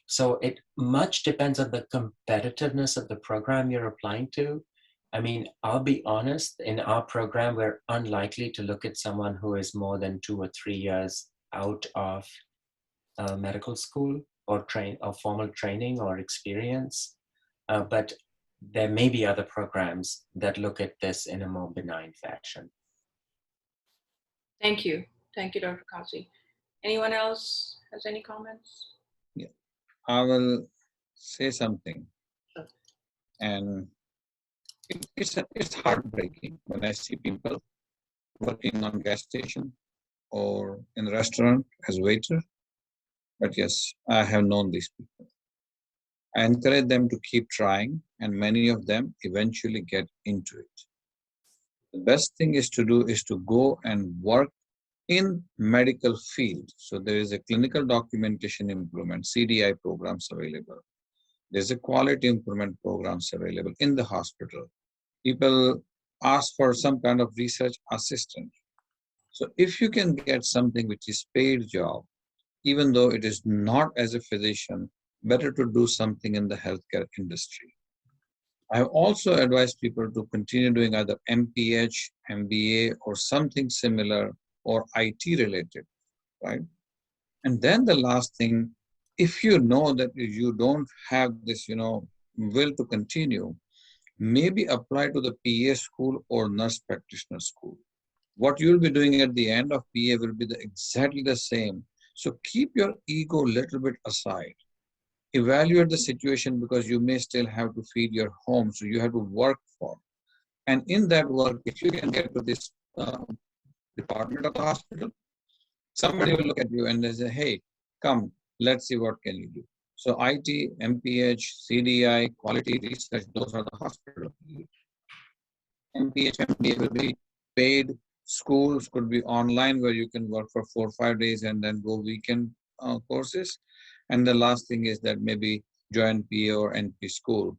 So it much depends on the competitiveness of the program you're applying to. I mean, I'll be honest, in our program, we're unlikely to look at someone who is more than 2 or 3 years out of medical school or formal training or experience. But there may be other programs that look at this in a more benign fashion. Thank you. Thank you, Dr. Kazi. Anyone else has any comments? Yeah, I will say something. Sure. And it's heartbreaking when I see people working on gas station or in a restaurant as waiter. But yes, I have known these people. I encourage them to keep trying, and many of them eventually get into it. The best thing is to do is to go and work in medical field. So there is a clinical documentation improvement, CDI programs available. There's a quality improvement programs available in the hospital. People ask for some kind of research assistant. So if you can get something which is paid job, even though it is not as a physician, better to do something in the healthcare industry. I have also advised people to continue doing either MPH, MBA, or something similar or IT related, right? And then the last thing, if you know that you don't have this, will to continue, maybe apply to the PA school or nurse practitioner school. What you'll be doing at the end of PA will be exactly the same. So keep your ego a little bit aside. Evaluate the situation because you may still have to feed your home, so you have to work for. And in that work, if you can get to this department of the hospital, somebody will look at you and they say, hey, come, let's see what can you do. So IT, MPH, CDI, quality research, those are the hospital. MPH, MBA will be paid. Schools could be online where you can work for 4 or 5 days and then go weekend courses. And the last thing is that maybe join PA or NP school.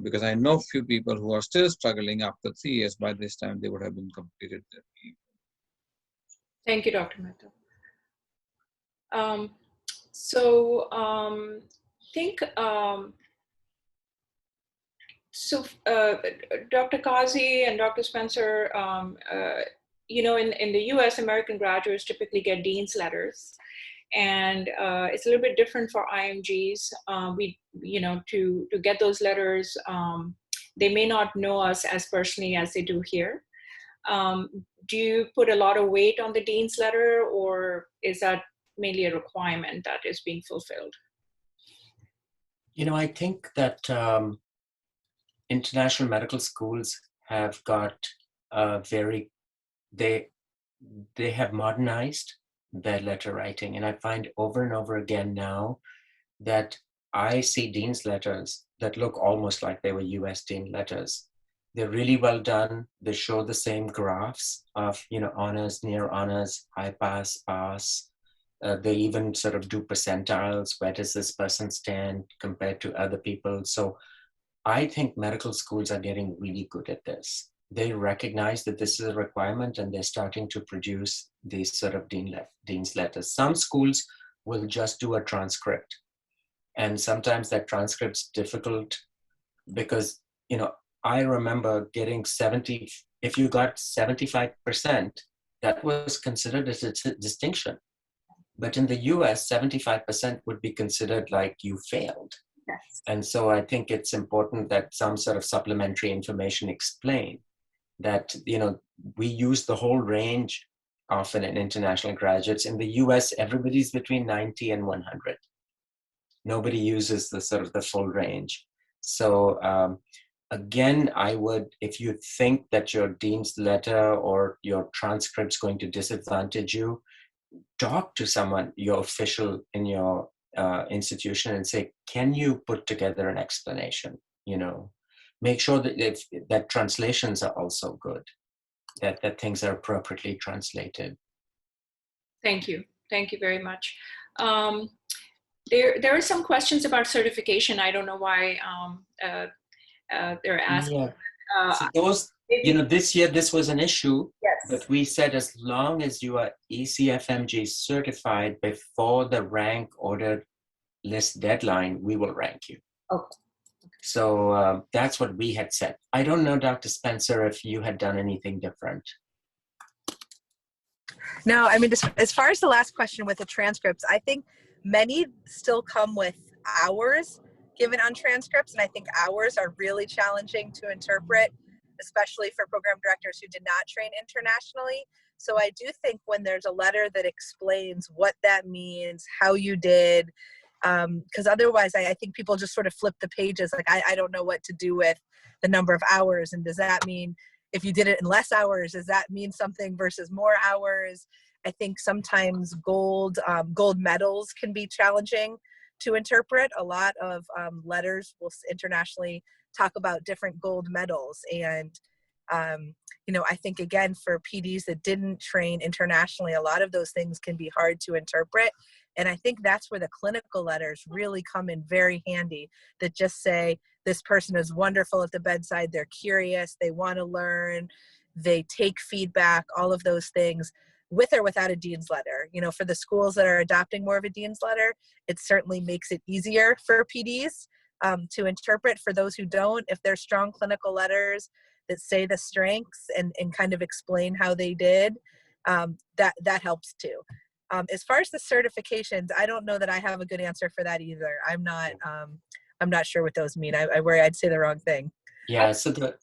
Because I know few people who are still struggling after 3 years. By this time, they would have been completed their PA. Thank you, Dr. Mehta. Dr. Kazi and Dr. Spencer, in the US, American graduates typically get dean's letters. And it's a little bit different for IMGs. To get those letters, they may not know us as personally as they do here. Do you put a lot of weight on the dean's letter, or is that mainly a requirement that is being fulfilled? I think that international medical schools have got they have modernized their letter writing. And I find over and over again now that I see dean's letters that look almost like they were US dean letters. They're really well done. They show the same graphs of, honors, near honors, high pass, pass. They even sort of do percentiles. Where does this person stand compared to other people? So I think medical schools are getting really good at this. They recognize that this is a requirement and they're starting to produce these sort of dean's letters. Some schools will just do a transcript. And sometimes that transcript's difficult because, I remember getting 70, if you got 75%, that was considered as a distinction. But in the US, 75% would be considered like you failed. Yes. And so I think it's important that some sort of supplementary information explain that, you know, we use the whole range often in international graduates. In the US, everybody's between 90 and 100. Nobody uses the sort of the full range. So again, I would, if you think that your dean's letter or your transcript's going to disadvantage you, talk to someone, your official in your institution, and say, can you put together an explanation? You know, make sure that that translations are also good, that things are appropriately translated. Thank you. Thank you very much. There are some questions about certification. I don't know why they're asking. Yeah. So those, you know, this year, this was an issue. Yes. But we said as long as you are ECFMG certified before the rank order list deadline, we will rank you. Okay. So that's what we had said. I don't know, Dr. Spencer, if you had done anything different. No, I mean, as far as the last question with the transcripts, I think many still come with hours given on transcripts, and I think hours are really challenging to interpret, especially for program directors who did not train internationally. So I do think when there's a letter that explains what that means, how you did, because otherwise I think people just sort of flip the pages. Like, I don't know what to do with the number of hours. And does that mean if you did it in less hours, does that mean something versus more hours? I think sometimes gold medals can be challenging to interpret. A lot of letters will internationally talk about different gold medals. And, you know, I think, again, for PDs that didn't train internationally, a lot of those things can be hard to interpret. And I think that's where the clinical letters really come in very handy, that just say, this person is wonderful at the bedside, they're curious, they want to learn, they take feedback, all of those things, with or without a dean's letter. You know, for the schools that are adopting more of a dean's letter, it certainly makes it easier for PDs to interpret. For those who don't, if there's strong clinical letters that say the strengths and kind of explain how they did, that helps too. As far as the certifications, I don't know that I have a good answer for that either. I'm not sure what those mean. I worry I'd say the wrong thing. Yeah, so the,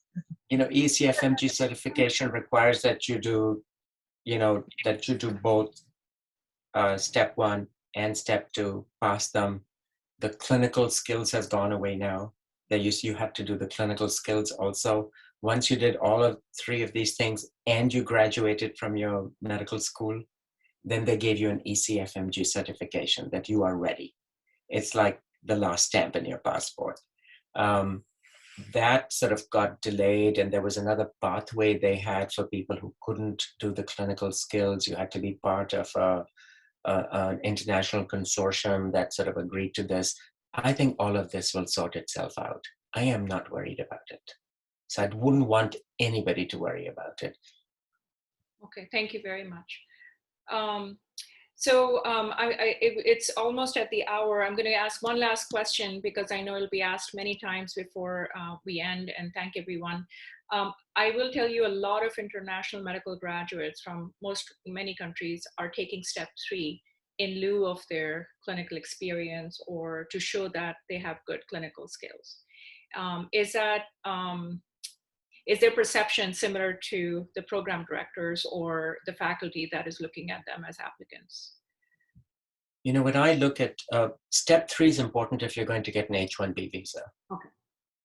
you know, ECFMG certification requires that you do, you know, that you do both step 1 and step 2, pass them. The clinical skills has gone away now. You have to do the clinical skills also. Once you did all of 3 of these things and you graduated from your medical school, then they gave you an ECFMG certification that you are ready. It's like the last stamp in your passport. That sort of got delayed, and there was another pathway they had for people who couldn't do the clinical skills. You had to be part of an international consortium that sort of agreed to this. I think all of this will sort itself out. I am not worried about it. So I wouldn't want anybody to worry about it. Okay, thank you very much. It's almost at the hour. I'm going to ask one last question because I know it'll be asked many times before we end, and thank everyone. I will tell you, a lot of international medical graduates from many countries are taking step 3 in lieu of their clinical experience, or to show that they have good clinical skills. Is their perception similar to the program directors or the faculty that is looking at them as applicants? You know, when I look at step 3 is important if you're going to get an H-1B visa. Okay.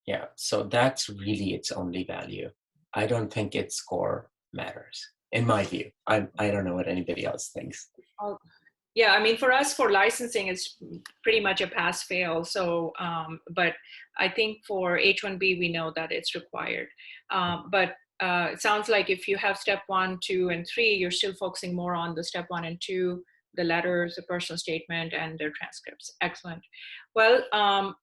Yeah, so that's really its only value. I don't think its score matters, in my view. I don't know what anybody else thinks. Yeah, I mean, for us, for licensing, it's pretty much a pass-fail. So, but I think for H-1B, we know that it's required. But it sounds like if you have step 1, 2, and 3, you're still focusing more on the step 1 and 2, the letters, the personal statement, and their transcripts. Excellent. Well,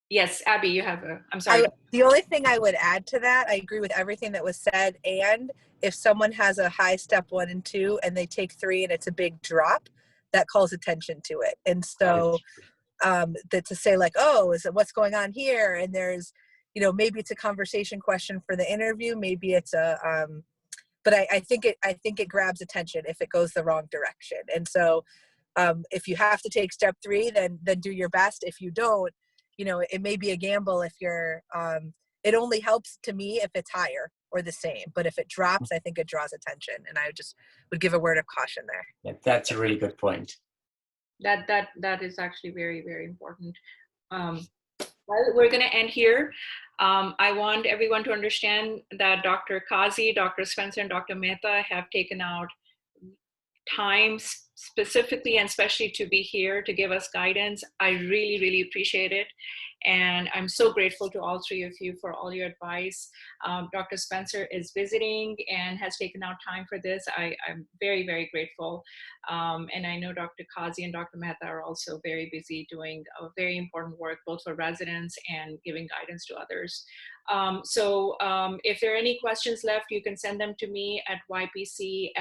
yes, Abby, you have I'm sorry. The only thing I would add to that, I agree with everything that was said. And if someone has a high step 1 and 2 and they take 3 and it's a big drop, that calls attention to it. And so that to say like, oh, is it what's going on here? And there's, you know, maybe it's a conversation question for the interview. Maybe it's but I think it grabs attention if it goes the wrong direction. And so If you have to take step 3, then do your best. If you don't, it may be a gamble if you're, it only helps to me if it's higher or the same, but if it drops, I think it draws attention, and I just would give a word of caution there. Yeah, that's a really good point. That is actually very, very important. Well, we're going to end here. I want everyone to understand that Dr. Kazi, Dr. Spencer, and Dr. Mehta have taken out time specifically and especially to be here to give us guidance. I really, really appreciate it. And I'm so grateful to all 3 of you for all your advice. Dr. Spencer is visiting and has taken out time for this. I'm very, very grateful. And I know Dr. Kazi and Dr. Mehta are also very busy doing a very important work, both for residents and giving guidance to others. So if there are any questions left, you can send them to me at ypc@appna.org.